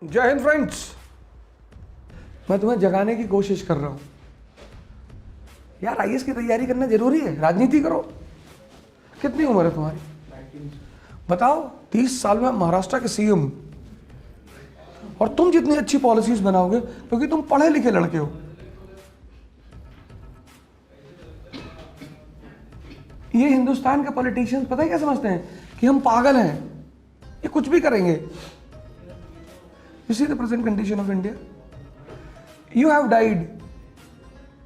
जय हिंद फ्रेंड्स। मैं तुम्हें जगाने की कोशिश कर रहा हूं यार। आईएएस की तैयारी करना जरूरी है, राजनीति करो। कितनी उम्र है तुम्हारी? 19। बताओ, 30 साल में महाराष्ट्र के सीएम, और तुम जितनी अच्छी पॉलिसीज बनाओगे क्योंकि तुम पढ़े लिखे लड़के हो। ये हिंदुस्तान के पॉलिटिशियंस पता है क्या समझते हैं कि हम पागल हैं, ये कुछ भी करेंगे। You see the present condition of India? You have died.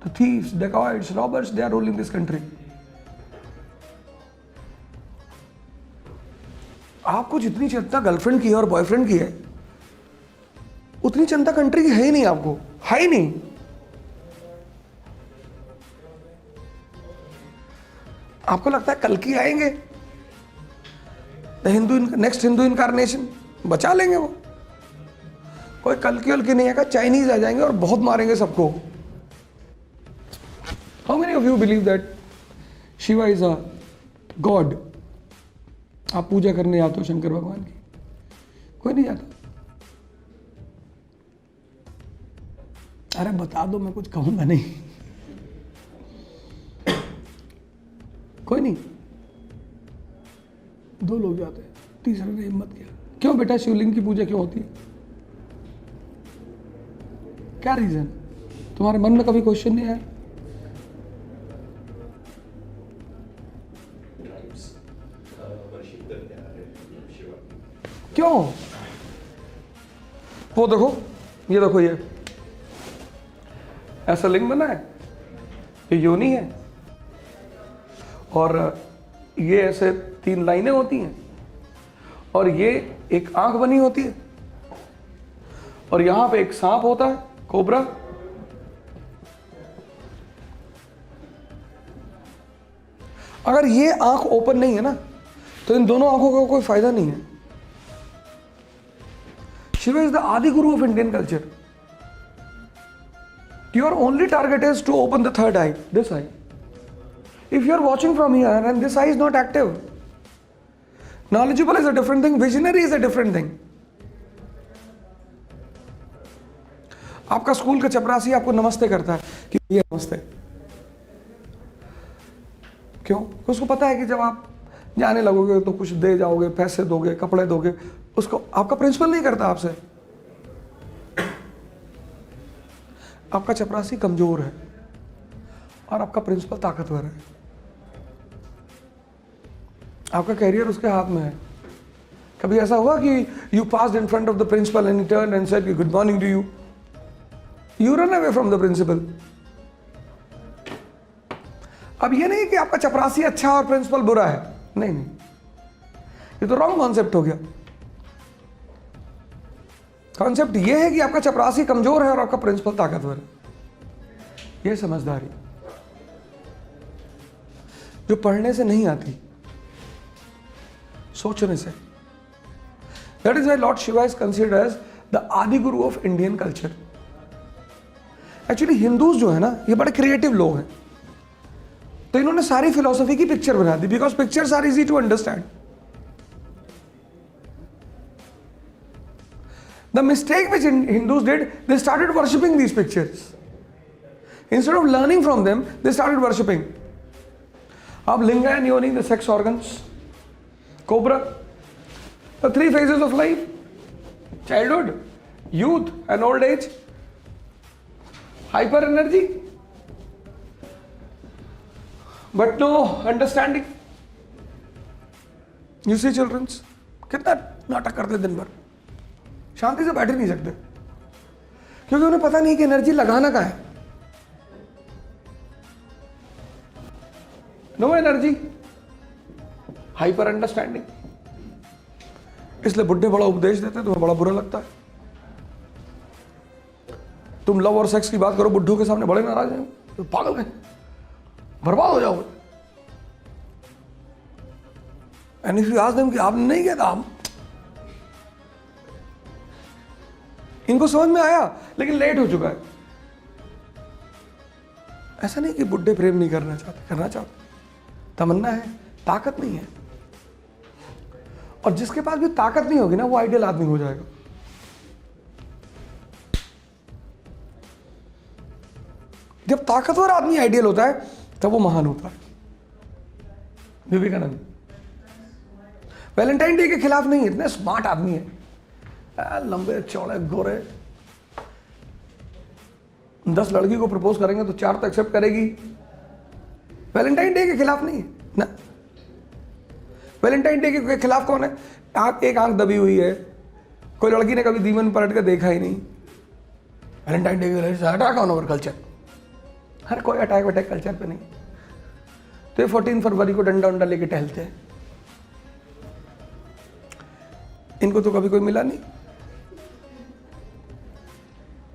The thieves, dacoits, robbers, they are ruling this country. आपको जितनी चिंता गर्लफ्रेंड की है और बॉयफ्रेंड की है, उतनी चिंता कंट्री की है ही नहीं। आपको है ही नहीं। आपको लगता है कल की आएंगे, नेक्स्ट हिंदू इनकारनेशन बचा लेंगे वो। कोई कल की नहीं आएगा, चाइनीज आ जाएंगे और बहुत मारेंगे सबको। How many of you believe that Shiva is a God? आप पूजा करने जाते हो शंकर भगवान की? कोई नहीं जाता। अरे बता दो, मैं कुछ कहूंगा नहीं। कोई नहीं। 2 लोग जाते हैं, तीसरे ने हिम्मत किया। क्यों बेटा, शिवलिंग की पूजा क्यों होती है? क्या रीजन? तुम्हारे मन में कभी क्वेश्चन नहीं आया? क्यों? वो देखो, ये देखो, ये ऐसा लिंग बना है, ये योनि है, और ये ऐसे 3 लाइनें होती हैं, और ये एक आंख बनी होती है, और यहां पे एक सांप होता है, कोबरा। अगर ये आंख ओपन नहीं है ना, तो इन दोनों आंखों का कोई फायदा नहीं है। Shiva is the Adi Guru of Indian culture. Your only target is to open the third eye, this eye. If you are watching from here and this eye is not active, knowledgeable is a different thing, visionary is a different thing. आपका school का चपरासी आपको नमस्ते करता है कि ये नमस्ते, क्यों? उसको पता है कि जब आप जाने लगोगे तो कुछ दे जाओगे, पैसे दोगे, कपड़े दोगे। उसको आपका प्रिंसिपल नहीं करता आपसे। आपका चपरासी कमजोर है और आपका प्रिंसिपल ताकतवर है। आपका कैरियर उसके हाथ में है। कभी ऐसा हुआ कि you passed in front of the principal and he turned and said good morning to you? You run away from the principal. अब ये नहीं कि आपका चपरासी अच्छा और प्रिंसिपल बुरा है, नहीं नहीं, ये तो रॉन्ग कॉन्सेप्ट हो गया। कॉन्सेप्ट ये है कि आपका चपरासी कमजोर है और आपका प्रिंसिपल ताकतवर है। ये समझदारी जो पढ़ने से नहीं आती, सोचने से। That is why lord Shiva is considered as the Adi Guru of Indian culture. Actually Hindus जो है ना, ये बड़े क्रिएटिव लोग हैं, तो इन्होंने सारी फिलॉसफी की पिक्चर बना दी, because pictures are easy to understand. The mistake which Hindus did, they started worshipping these pictures. Instead of learning from them, they started worshipping. अब linga and yoni, the sex organs, cobra, the 3 phases of life: childhood, youth, and old age. Hyper energy, but no understanding. You see children, कितना नाटक करते दिन भर, शांति से बैठ नहीं सकते, क्योंकि उन्हें पता नहीं कि एनर्जी लगाना कहाँ है। No energy, hyper understanding. इसलिए बुड्ढे बड़ा उपदेश देते हैं, तुम्हें बड़ा बुरा लगता है। तुम लव और सेक्स की बात करो बुड्ढों के सामने, बड़े नाराज हैं, तो पागल हैं, बर्बाद हो जाओगे। And if you ask them कि आपने नहीं किया था, इनको समझ में आया लेकिन लेट हो चुका है। ऐसा नहीं कि बुड्ढे प्रेम नहीं करना चाहते, करना चाहते, तमन्ना है, ताकत नहीं है। और जिसके पास भी ताकत नहीं होगी ना, वो आइडियल आदमी हो जाएगा। जब ताकतवर आदमी आइडियल होता है तब वो महान होता है। विवेकानंद वैलेंटाइन डे के खिलाफ नहीं, इतने स्मार्ट आदमी है, लंबे चौड़े गोरे, 10 लड़की को प्रपोज करेंगे तो 4 तो एक्सेप्ट करेगी। वैलेंटाइन डे के खिलाफ नहीं है ना। वैलेंटाइन डे के खिलाफ कौन है? एक आंख दबी हुई है, कोई लड़की ने कभी दीवन पलट कर देखा ही नहीं। वैलेंटाइन डे के अटैक ऑन ओवर कल्चर, हर कोई अटैक वटैक कल्चर पे नहीं। तो ये 14 फरवरी को डंडा उंडा लेके टहलते हैं, इनको तो कभी कोई मिला नहीं।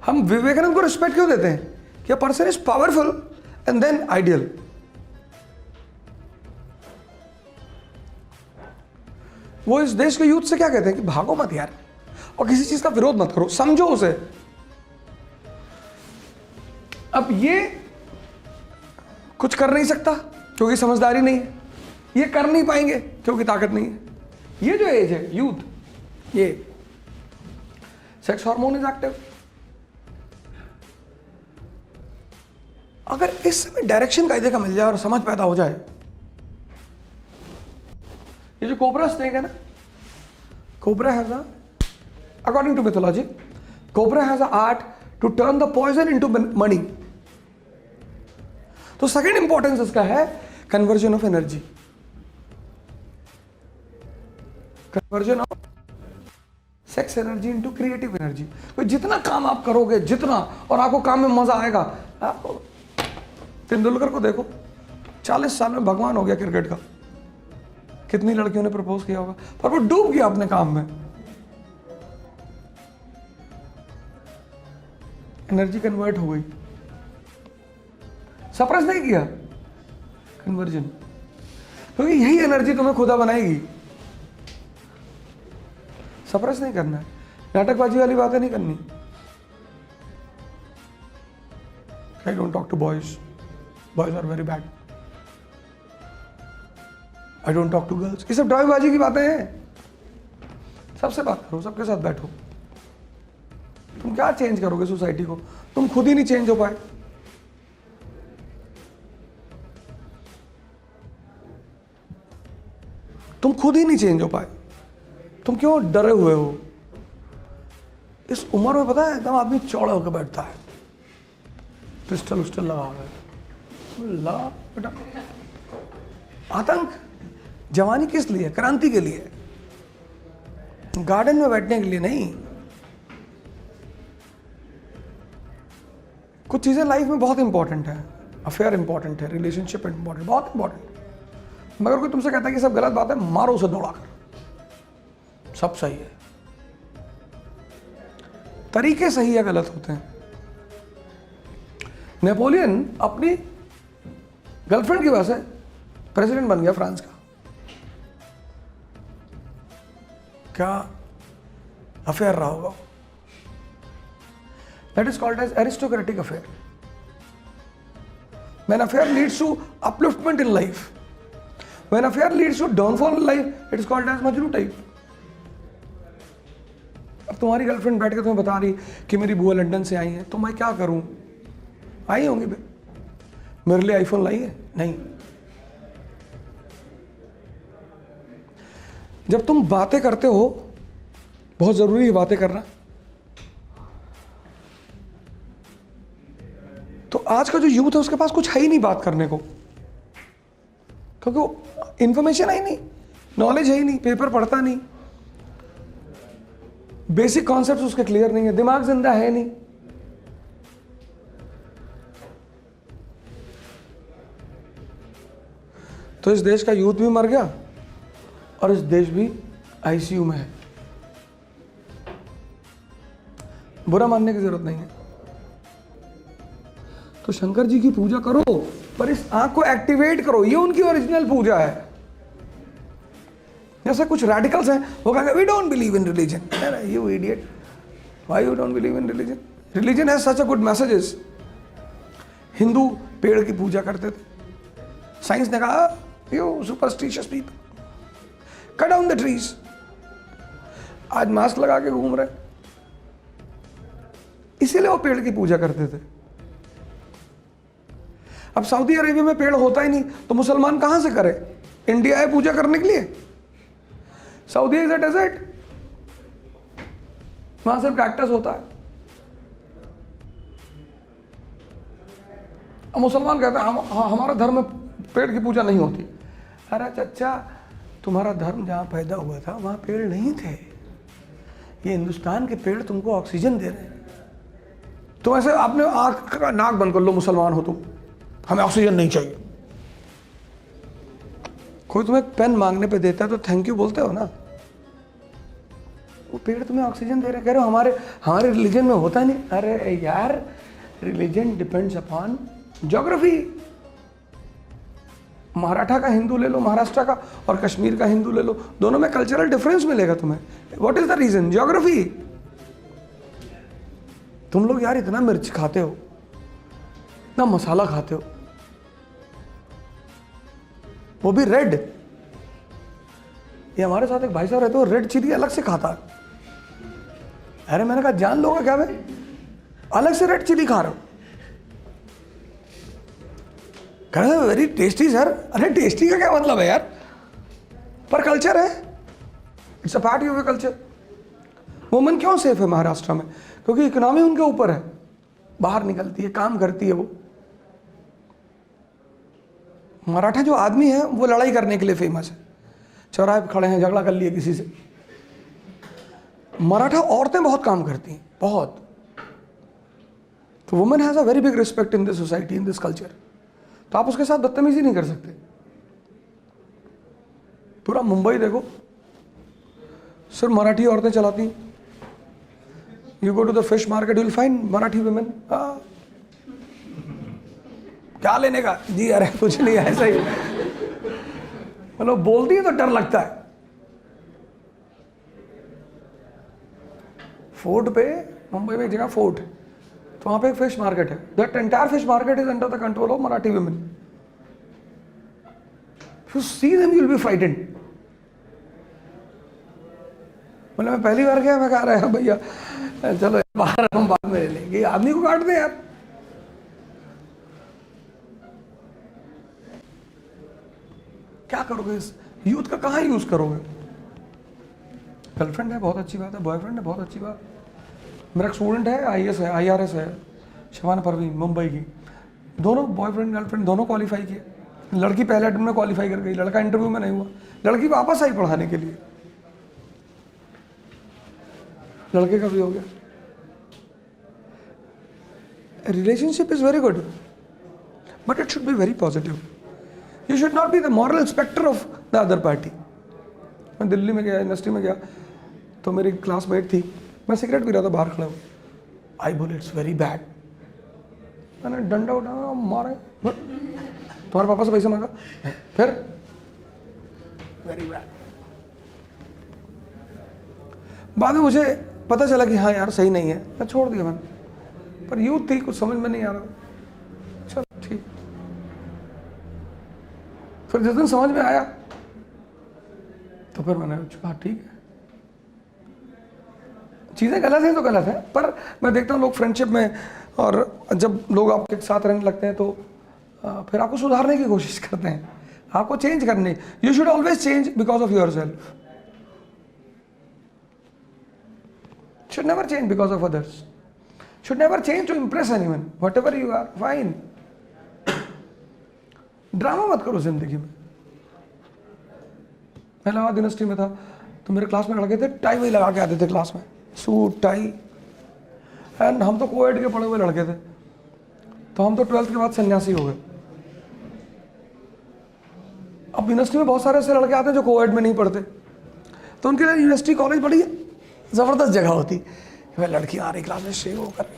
हम विवेकानंद को रिस्पेक्ट क्यों देते हैं? कि a person is powerful and then ideal. वो इस देश के यूथ से क्या कहते हैं कि भागो मत यार, और किसी चीज का विरोध मत करो, समझो उसे। अब ये कुछ कर नहीं सकता क्योंकि समझदारी नहीं है, ये कर नहीं पाएंगे क्योंकि ताकत नहीं है। ये जो एज है यूथ, ये सेक्स हार्मोन इज एक्टिव। अगर इस समय डायरेक्शन कायदे का मिल जाए और समझ पैदा हो जाए, ये जो कोबरा स्नेक है ना, cobra has a, according to mythology, cobra has a art to turn the poison into money. तो सेकंड इंपॉर्टेंस इसका है conversion of energy, conversion of sex energy into creative energy. तो जितना काम आप करोगे, जितना, और आपको काम में मजा आएगा। आप तेंदुलकर को देखो, 40 साल में भगवान हो गया क्रिकेट का, कितनी लड़कियों ने प्रपोज किया होगा, पर वो डूब गया अपने काम में। एनर्जी कन्वर्ट हो गई, सप्रेस नहीं किया, कन्वर्जन। क्योंकि यही एनर्जी तुम्हें खुदा बनाएगी। सप्रेस नहीं करना है, नाटकबाजी वाली बातें नहीं करनी। I don't talk to boys, boys are very bad. I don't talk to girls, ये सब ड्रामेबाजी की बातें हैं। सबसे बात करो, सबके साथ बैठो। तुम क्या चेंज करोगे सोसाइटी को? तुम खुद ही नहीं चेंज हो पाए। तुम खुद ही नहीं चेंज हो पाए, तुम क्यों डरे हुए हो? इस उम्र में पता है एकदम आदमी चौड़ा होकर बैठता है, पिस्टल उस्टल लगा हुआ है, लगा बेटा। आतंक, जवानी किस लिए? क्रांति के लिए, गार्डन में बैठने के लिए नहीं। कुछ चीजें लाइफ में बहुत इंपॉर्टेंट है, अफेयर इंपॉर्टेंट है, रिलेशनशिप इंपॉर्टेंट, बहुत इंपॉर्टेंट। मगर कोई तुमसे कहता है कि सब गलत बात है, मारो उसे दौड़ाकर, सब सही है। तरीके सही या गलत होते हैं। नेपोलियन अपनी गर्लफ्रेंड की वजह से प्रेसिडेंट बन गया फ्रांस का। क्या अफेयर रहा होगा? That is called as aristocratic affair. When affair leads to upliftment in life, when affair leads to downfall in life, it is called as Majnu type. अब तुम्हारी गर्लफ्रेंड बैठ के तुम्हें बता रही कि मेरी बुआ लंदन से आई है, तो मैं क्या करूं? आई होंगी मेरे लिए आईफोन लाई है? नहीं। जब तुम बातें करते हो, बहुत जरूरी है बातें करना। तो आज का जो यूथ है उसके पास कुछ है ही नहीं बात करने को, क्योंकि वो इंफॉर्मेशन है ही नहीं, नॉलेज है ही नहीं, पेपर पढ़ता नहीं, बेसिक कॉन्सेप्ट्स उसके क्लियर नहीं है, दिमाग जिंदा है नहीं। तो इस देश का यूथ भी मर गया और इस देश भी आईसीयू में है। बुरा मानने की जरूरत नहीं है। तो शंकर जी की पूजा करो, पर इस आंख को एक्टिवेट करो, ये उनकी ओरिजिनल पूजा है। जैसे कुछ रेडिकल्स हैं, वो कहेंगे we don't believe in religion. You idiot, why you don't believe in religion? Religion has such a good messages. Hindu पेड़ की पूजा करते थे, साइंस ने कहा you superstitious people, cut down the trees. आज मास्क लगा के घूम रहे, इसीलिए वो पेड़ की पूजा करते थे। अब सऊदी अरेबिया में पेड़ होता ही नहीं तो मुसलमान कहाँ से करे? इंडिया है पूजा करने के लिए, सऊदी इज अ डेजर्ट, वहां सिर्फ कैक्टस होता है। अब मुसलमान कहते हैं हमारा धर्म में पेड़ की पूजा नहीं होती। अरे चच्चा, तुम्हारा धर्म जहाँ पैदा हुआ था वहाँ पेड़ नहीं थे। ये हिंदुस्तान के पेड़ तुमको ऑक्सीजन दे रहे हैं। तो ऐसे आपने आँख का नाक बंद कर लो, मुसलमान हो तुम, हमें ऑक्सीजन नहीं चाहिए। कोई तुम्हें पेन मांगने पे देता है तो थैंक यू बोलते हो ना। वो पेड़ तुम्हें ऑक्सीजन दे रहे, कह रहे हो हमारे रिलीजन में होता नहीं। अरे यार, religion depends upon geography. Maratha का हिंदू ले लो, महाराष्ट्र का, और कश्मीर का हिंदू ले लो, दोनों में कल्चरल डिफरेंस मिलेगा तुम्हें। What is the reason? Geography. तुम लोग यार इतना मिर्च खाते हो, इतना मसाला खाते हो, वो भी रेड। ये हमारे साथ एक भाई साहब रहते हो, रेड चिली अलग से खाता है। अरे मैंने कहा जान लोगे क्या, मैं अलग से रेड चिली खा रहा हूं। कह रहे वेरी टेस्टी सर। अरे टेस्टी का क्या मतलब है यार, पर कल्चर है, it's a part of culture. Woman क्यों सेफ है महाराष्ट्र में? क्योंकि इकोनॉमी उनके ऊपर है, बाहर निकलती है, काम करती है। वो मराठा जो आदमी है वो लड़ाई करने के लिए फेमस है। चौराहे पे खड़े हैं, झगड़ा कर लिए किसी से। मराठा औरतें बहुत काम करती हैं, बहुत। तो women has a very big respect in this society, in this culture. तो आप उसके साथ बदतमीजी नहीं कर सकते। पूरा मुंबई देखो, सिर्फ मराठी औरतें चलाती हैं। You go to the fish market, you will find Marathi women. क्या लेने का जी? अरे कुछ नहीं, ऐसा ही। मतलब बोलती है तो डर लगता है। फोर्ट पे, मुंबई में एक जगह फोर्ट है, तो वहां पे एक फिश मार्केट है। That entire fish market is under the control of Marathi women. You see them, you will be frightened. मतलब मैं पहली बार गया, मैं कह रहा है भैया चलो बाहर, हम बाद में ले लेंगे, आदमी को काट दे यार। क्या करोगे इस यूथ का, कहाँ यूज करोगे? गर्लफ्रेंड है बहुत अच्छी बात है, बॉयफ्रेंड है बहुत अच्छी बात। मेरा एक स्टूडेंट है, IAS है, IRS है, शबाना परवीन, मुंबई की। दोनों बॉयफ्रेंड गर्लफ्रेंड दोनों क्वालिफाई किए। लड़की पहले अटेम्प्ट में क्वालिफाई कर गई, लड़का इंटरव्यू में नहीं हुआ। लड़की वापस आई पढ़ाने के लिए, लड़के का भी हो गया। Relationship is very good, but it should be very positive. You should not be the moral inspector of the other party. मैं दिल्ली में गया, यूनिवर्सिटी में गया, तो मेरी क्लासमेट थी, मैं सिगरेट पी रहा था बाहर खड़ा हूँ। आई बोले इट्स वेरी बैड। मैंने डंडा उठाया, मारा, तुम्हारे पापा से पैसे मांगा, फिर वेरी बैड। बाद में मुझे पता चला कि हाँ यार सही नहीं है, मैं छोड़ दिया मैंने। पर यूथ थी, कुछ समझ में नहीं आ रहा। चल ठीक। फिर जिस दिन समझ में आया तो फिर मैंने कहा ठीक है, चीज़ें गलत हैं तो गलत है। पर मैं देखता हूँ लोग फ्रेंडशिप में, और जब लोग आपके साथ रहने लगते हैं तो फिर आपको सुधारने की कोशिश करते हैं, आपको चेंज करने। You should always change because of your self, should never change because of others, should never change to impress anyone, whatever you are fine। Drama मत करो जिंदगी में। मैं इलाहाबाद यूनिवर्सिटी में था तो मेरे क्लास में लड़के थे, टाई वही लगा के आते थे क्लास में, सूट टाई। एंड हम तो कोएड के पढ़े हुए लड़के थे, तो हम तो 12th के बाद सन्यासी हो गए। अब यूनिवर्सिटी में बहुत सारे ऐसे लड़के आते हैं जो कोएड में नहीं पढ़ते, तो उनके लिए यूनिवर्सिटी कॉलेज बड़ी ज़बरदस्त जगह होती। वह लड़की आ रही क्लास में, शेव कर रही।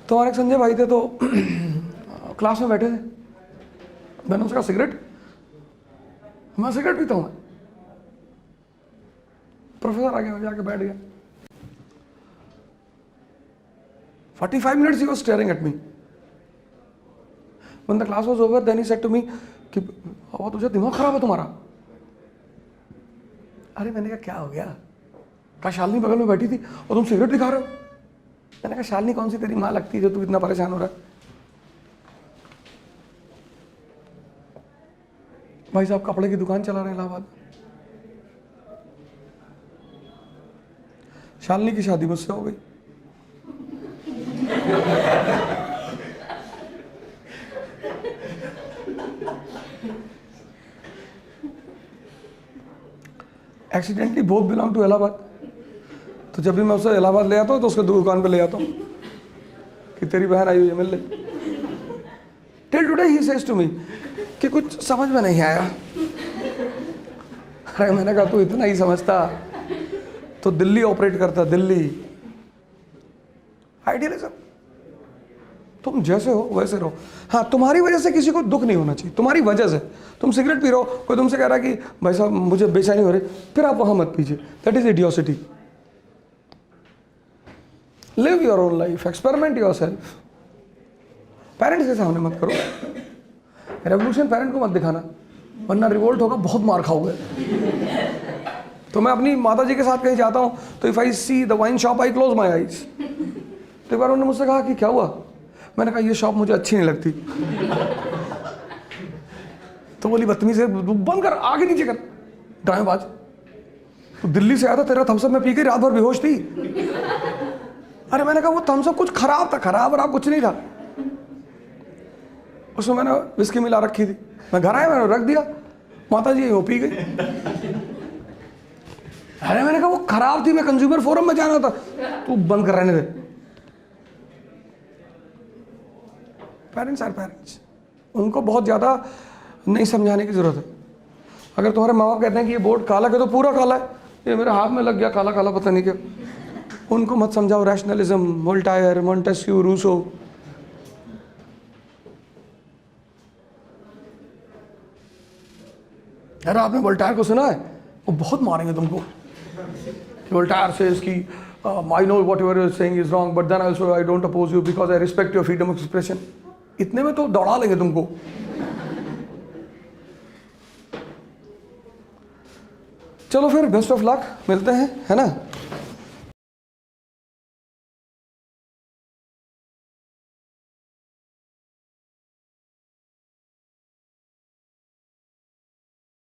तो हमारे एक संजय भाई थे, तो क्लास में बैठे थे, मैंने उसका सिगरेट, मैं सिगरेट पीता हूँ। प्रोफेसर आ गया, जाके बैठ गया। 45 minutes he was staring at me. When the class was over, then he said to me कि तुझे दिमाग खराब है तुम्हारा? अरे मैंने कहा क्या हो गया? कहा शालिनी बगल में बैठी थी और तुम सिगरेट दिखा रहे हो। मैंने कहा शालिनी कौन सी तेरी माँ लगती है जो तू इतना परेशान हो रहा है? भाई साहब कपड़े की दुकान चला रहे हैं इलाहाबाद। शालिनी की शादी मुझसे हो गई। Accidentally both belong to Allahabad. तो जब भी मैं उसे इलाहाबाद ले आता हूँ तो उसके दुकान पे ले आता हूँ कि तेरी बहन आई हुई है, मिल ले। Till today he says to me कि कुछ समझ में नहीं आया। अरे मैंने कहा तू इतना ही समझता तो दिल्ली ऑपरेट करता, दिल्ली। आइडियलिज्म, तुम जैसे हो वैसे रहो। हाँ, तुम्हारी वजह से किसी को दुख नहीं होना चाहिए, तुम्हारी वजह से। तुम सिगरेट पी रहे हो, कोई तुमसे कह रहा है कि भाई साहब मुझे बेचैनी हो रही, फिर आप वहां मत पीजिए। That is इडियोसिटी। Live your own life, experiment your self. Parents के सामने मत करो। रेवोल्यूशन पेरेंट को मत दिखाना, वरना रिवोल्ट होगा, बहुत मार खाओगे। तो मैं अपनी माता जी के साथ कहीं जाता हूँ तो if I see the wine shop I close my eyes. तो एक बार उन्होंने मुझसे कहा कि क्या हुआ? मैंने कहा ये शॉप मुझे अच्छी नहीं लगती। तो बोली बदतमीज से बंद कर, आगे नीचे कर, ड्रामेबाज। तो दिल्ली से आया था, तेरा थम्सअप में पी के रात भर बेहोश थी। अरे मैंने कहा वो थम्सअप कुछ खराब था, खराब और कुछ नहीं था, उसमें मैंने विस्की मिला रखी थी। मैं घर आया, मैंने रख दिया, माता जी वो पी गई। अरे मैंने कहा वो खराब थी, मैं कंज्यूमर फोरम में जाना था। तू बंद कर, रहने दे। पेरेंट्स आर पेरेंट्स, उनको बहुत ज़्यादा नहीं समझाने की ज़रूरत है। अगर तुम्हारे माँ बाप कहते हैं कि ये बोर्ड काला है तो पूरा काला है, ये मेरे हाथ में लग गया काला काला पता नहीं क्यों। उनको मत समझाओ रैशनलिज्म, वोल्टायर, मोंटेस्क्यू, रूसो। यार आपने वोल्टायर को सुना है? वो बहुत मारेंगे तुमको। वोल्टायर से इसकी I know whatever you're saying is wrong, but then also I don't oppose you because I respect your freedom of expression. इतने में तो दौड़ा लेंगे तुमको। चलो फिर बेस्ट ऑफ लक, मिलते हैं, है ना।